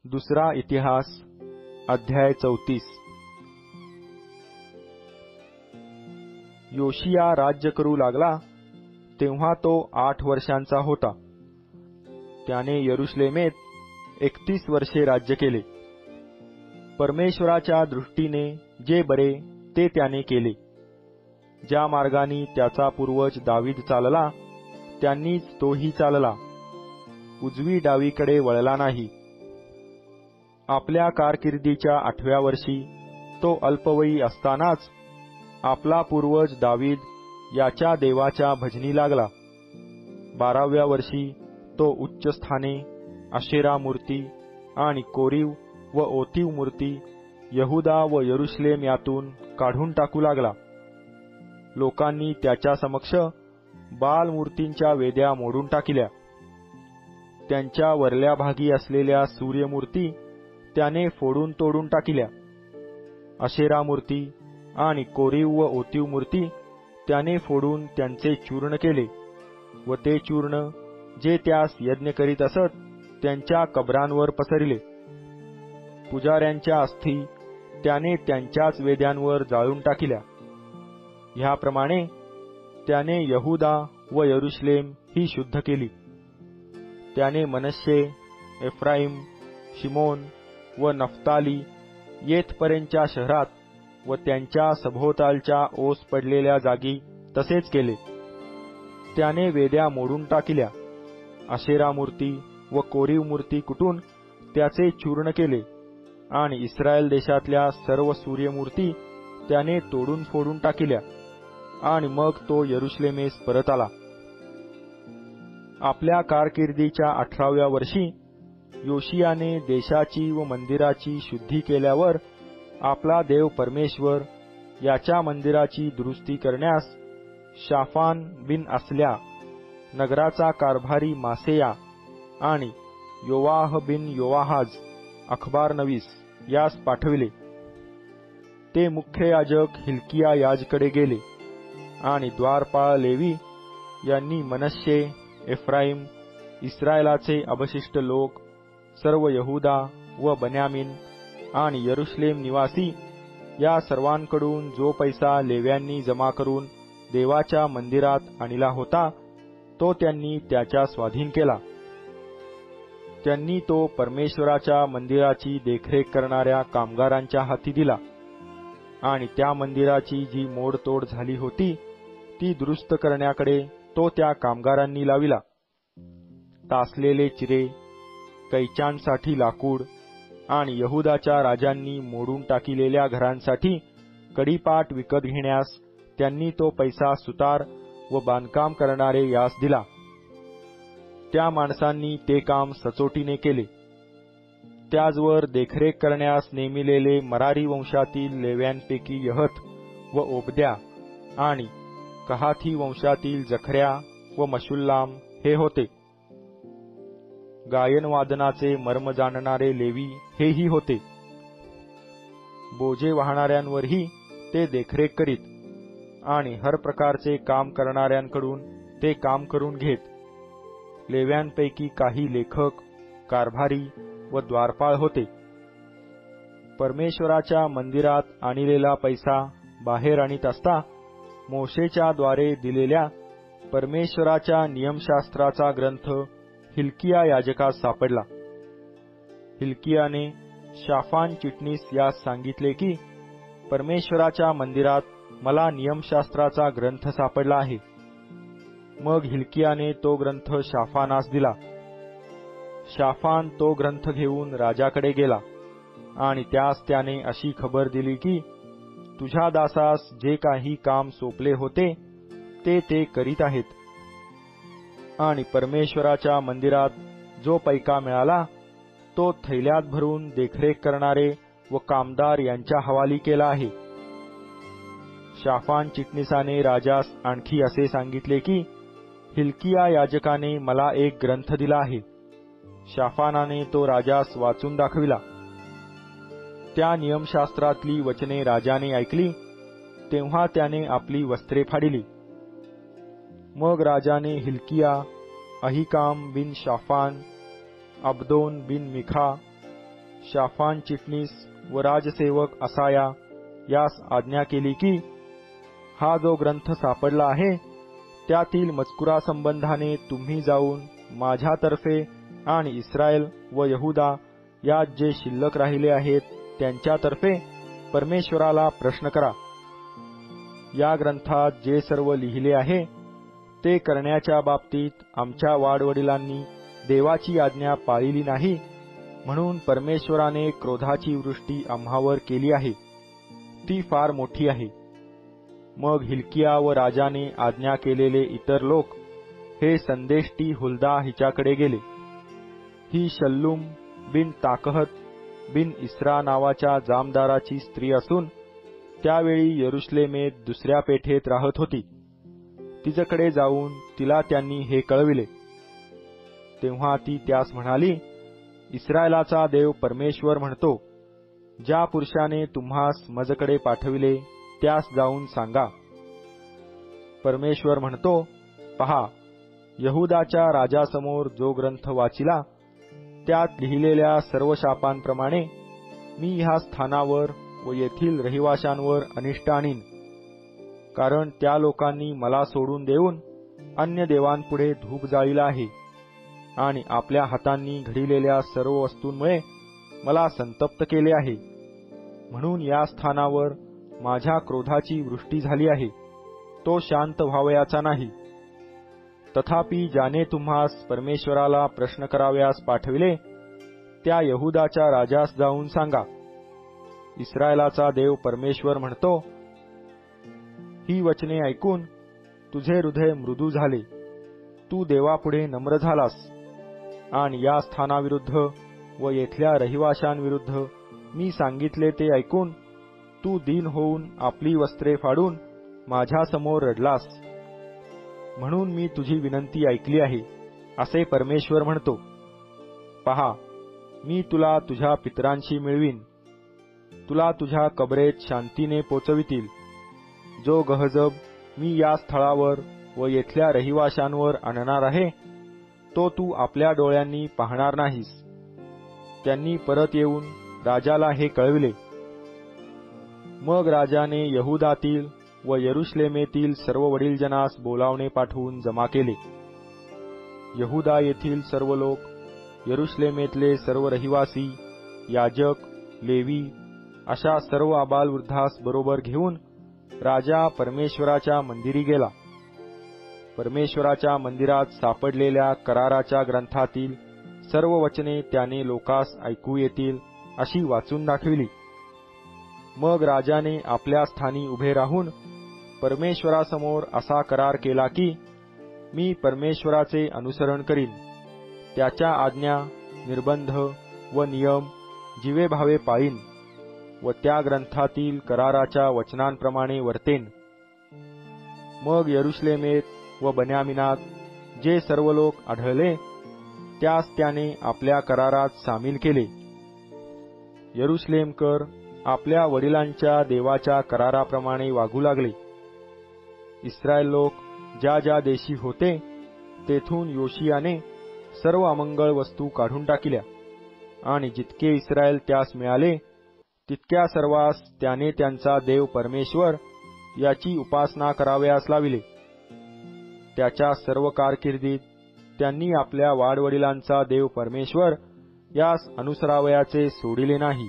दुसरा इतिहास अध्याय 34। योशिया राज्य करू लागला तेव्हा तो 8 वर्षांचा होता। त्याने यरुशलेमेत 31 वर्षे राज्य केले। परमेश्वराच्या दृष्टीने जे बरे ते त्याने केले। ज्या मार्गाने त्याचा पूर्वज दावीद चालला त्यांनीच तोही चालला, उजवी डावीकडे वळला नाही। आपल्या कारकिर्दीच्या 8व्या वर्षी तो अल्पवयी असतानाच आपला पूर्वज दावीद याच्या देवाच्या भजनी लागला। 12व्या वर्षी तो उच्च स्थाने, आशेरा मूर्ती आणि कोरीव व ओतीव मूर्ती यहुदा व यरुशलेम यातून काढून टाकू लागला। लोकांनी त्याच्या समक्ष बाल मूर्तींच्या वेद्या मोडून टाकल्या। त्यांच्या वरल्या भागी असलेल्या सूर्यमूर्ती त्याने फोडून तोडून टाकल्या। आशेरा मूर्ती आणि कोरीव व ओतीव मूर्ती त्याने फोडून त्यांचे चूर्ण केले व ते चूर्ण जे त्यास यज्ञ करीत असत त्यांच्या कबरांवर पसरले। पुजाऱ्यांच्या अस्थी त्याने त्यांच्याच वेद्यांवर जाळून टाकल्या। ह्याप्रमाणे त्याने यहुदा व यरुशलेम ही शुद्ध केली। त्याने मनश्शे, एफ्राईम, शिमोन व नफ्ताली येथपर्यंतच्या शहरात व त्यांच्या सभोवतालच्या ओस पडलेल्या जागी तसेच केले। त्याने वेद्या मोडून टाकल्या, आशेरा मूर्ती व कोरीव मूर्ती कुटून त्याचे चूर्ण केले आणि इस्रायल देशातल्या सर्व सूर्यमूर्ती त्याने तोडून फोडून टाकल्या आणि मग तो यरुशलेमेस परत आला। आपल्या कारकिर्दीच्या 18व्या वर्षी योशियाने देशाची व मंदिराची शुद्धी केल्यावर आपला देव परमेश्वर याच्या मंदिराची दुरुस्ती करण्यास शाफान बिन असल्या, नगराचा कारभारी मासेया आणि योवाह बिन योवाहाज अखबारनवीस यास पाठविले। ते मुख्य याजक हिल्किया याजकडे गेले आणि द्वारपाळ लेवी यांनी मनश्शे, एफ्राईम, इस्रायलाचे अवशिष्ट लोक, सर्व यहुदा व बन्यामीन आणि यरुशलेम निवासी या सर्वांकडून जो पैसा लेव्यांनी जमा करून देवाच्या मंदिरात आणला होता तो त्यांनी त्याच्या स्वाधीन केला। त्यांनी तो परमेश्वराच्या मंदिराची देखरेख करणाऱ्या कामगारांच्या हाती दिला आणि त्या मंदिराची जी मोडतोड झाली होती ती दुरुस्त करण्याकडे तो त्या कामगारांनी लाविला। तासलेले चिरे, कैच्यांसाठी लाकूड आणि यहुदाच्या राजांनी मोडून टाकिलेल्या घरांसाठी कडीपाट विकत घेण्यास त्यांनी तो पैसा सुतार व बांधकाम करणारे यास दिला। त्या माणसांनी ते काम सचोटीने केले। त्याचवर देखरेख करण्यास नेमिलेले मरारी वंशातील लेव्यांपैकी यहत व ओबद्या आणि कहाती वंशातील जखऱ्या व मशुल्लाम हे होते। गायनवादनाचे मर्म जाणणारे लेवी हेही होते। बोजे वाहणाऱ्यांवरही ते देखरेख करीत आणि हर प्रकारचे काम करणाऱ्यांकडून ते काम करून घेत। लेव्यांपैकी काही लेखक, कारभारी व द्वारपाळ होते। परमेश्वराच्या मंदिरात आणलेला पैसा बाहेर आणीत असता मोशेच्या द्वारे दिलेल्या परमेश्वराच्या नियमशास्त्राचा ग्रंथ हिल्किया याजकास सापडला। हिल्कियाने शाफान चिटणीस यास सांगितले की परमेश्वराच्या मंदिरात मला नियमशास्त्राचा ग्रंथ सापडला आहे। मग हिल्कियाने तो ग्रंथ शाफानास दिला। शाफान तो ग्रंथ घेऊन राजाकडे गेला आणि त्यास त्याने अशी खबर दिली की तुझ्या दासास जे काही काम सोपले होते ते करीत आहेत आणि परमेश्वराच्या मंदिरात जो पैका मिळाला तो थैल्यात भरून देखरेख करणारे व कामदार यांच्या हवाली केला आहे। शाफान चिटणीसाने राजास आणखी असे सांगितले की हिल्किया याजकाने मला एक ग्रंथ दिला आहे। शाफानाने तो राजास वाचून दाखविला। त्या नियमशास्त्रातली वचने राजाने ऐकली तेव्हा त्याने आपली वस्त्रे फाडिली। मग राजाने हिल्किया, अहिकाम बिन शाफान, अब्दोन बिन मिखा, शाफान चिटणीस व राजसेवक असाया यास आज्ञा केली की हा जो ग्रंथ सापडला आहे त्यातील मजकुरासंबंधाने तुम्ही जाऊन माझ्यातर्फे आणि इस्रायल व यहुदा यात जे शिल्लक राहिले आहेत त्यांच्यातर्फे परमेश्वराला प्रश्न करा. या ग्रंथात जे सर्व लिहिले आहे ते करण्याच्या बाबतीत आमच्या वाडवडिलांनी देवाची आज्ञा पाळली नाही, म्हणून परमेश्वराने क्रोधाची वृष्टी आम्हावर केली आहे, ती फार मोठी आहे. मग हिल्किया व राजाने आज्ञा केलेले इतर लोक हे संदेष्टी हुल्दा हिच्याकडे गेले. ही शल्लूम बिन ताकहत बिन इस्रा नावाच्या जामदाराची स्त्री असून त्यावेळी यरुशलेमेत दुसऱ्या पेठेत राहत होती. तिच्याकडे जाऊन तिला त्यांनी हे कळविले. तेव्हा ती त्यास म्हणाली, इस्रायलाचा देव परमेश्वर म्हणतो, ज्या पुरुषाने तुम्हास मजकडे पाठविले त्यास जाऊन सांगा. परमेश्वर म्हणतो, पहा, यहुदाच्या राजासमोर जो ग्रंथ वाचिला त्यात लिहिलेल्या सर्व शापांप्रमाणे मी ह्या स्थानावर व येथील रहिवाशांवर अनिष्ट आणीन. कारण त्या लोकांनी मला सोडून देऊन अन्य देवांपुढे धूप जाळीला आहे आणि आपल्या हातांनी घडिलेल्या सर्व वस्तूंमुळे मला संतप्त केले आहे. म्हणून या स्थानावर माझ्या क्रोधाची वृष्टी झाली आहे, तो शांत व्हावयाचा नाही. तथापि ज्याने तुम्हास परमेश्वराला प्रश्न कराव्यास पाठविले त्या यहुदाच्या राजास जाऊन सांगा, इस्रायलाचा देव परमेश्वर म्हणतो, ही वचने ऐकून तुझे हृदय मृदू झाले, तू देवापुढे नम्र झालास आणि या स्थानाविरुद्ध व येथल्या रहिवाशांविरुद्ध मी सांगितले ते ऐकून तू दीन होऊन आपली वस्त्रे फाडून माझ्यासमोर रडलास. म्हणून मी तुझी विनंती ऐकली आहे, असे परमेश्वर म्हणतो. पहा, मी तुला तुझ्या पितरांशी मिळवीन, तुला तुझ्या कबरेत शांतीने पोचवितील. जो गहजब मी या स्थळावर व येथल्या रहिवाशांवर आणणार आहे तो तू आपल्या डोळ्यांनी पाहणार नाहीस. त्यांनी परत येऊन राजाला हे कळविले. मग राजाने यहुदातील व यरुशलेमेतील सर्व वडीलजनास बोलावणे पाठवून जमा केले. यहुदा येथील सर्व लोक, यरुशलेमेतले सर्व रहिवासी, याजक, लेवी अशा सर्व आबालवृद्धास बरोबर घेऊन राजा परमेश्वराच्या मंदिरी गेला. परमेश्वराच्या मंदिरात सापडलेल्या कराराच्या ग्रंथातील सर्व वचने त्याने लोकास ऐकू येतील अशी वाचून दाखविली. मग राजाने आपल्या स्थानी उभे राहून परमेश्वरासमोर असा करार केला की मी परमेश्वराचे अनुसरण करीन, त्याच्या आज्ञा, निर्बंध व नियम जीवेभावे पाळीन व त्या ग्रंथातील कराराच्या वचनांप्रमाणे वर्तेन. मग यरुशलेमेत व बन्यामिनात जे सर्व लोक आढळले त्यास त्याने आपल्या करारात सामील केले. यरुशलेमकर आपल्या वडिलांच्या देवाच्या कराराप्रमाणे वागू लागले. इस्रायल लोक ज्या ज्या देशी होते तेथून योशियाने सर्व अमंगळ वस्तू काढून टाकल्या आणि जितके इस्रायल त्यास मिळाले तितक्या सर्वांस त्याने त्यांचा देव परमेश्वर याची उपासना करावयास लाविले. त्याच्या सर्व कारकिर्दीत त्यांनी आपल्या वाडवडिलांचा देव परमेश्वर यास अनुसरावयाचे सोडिले नाही.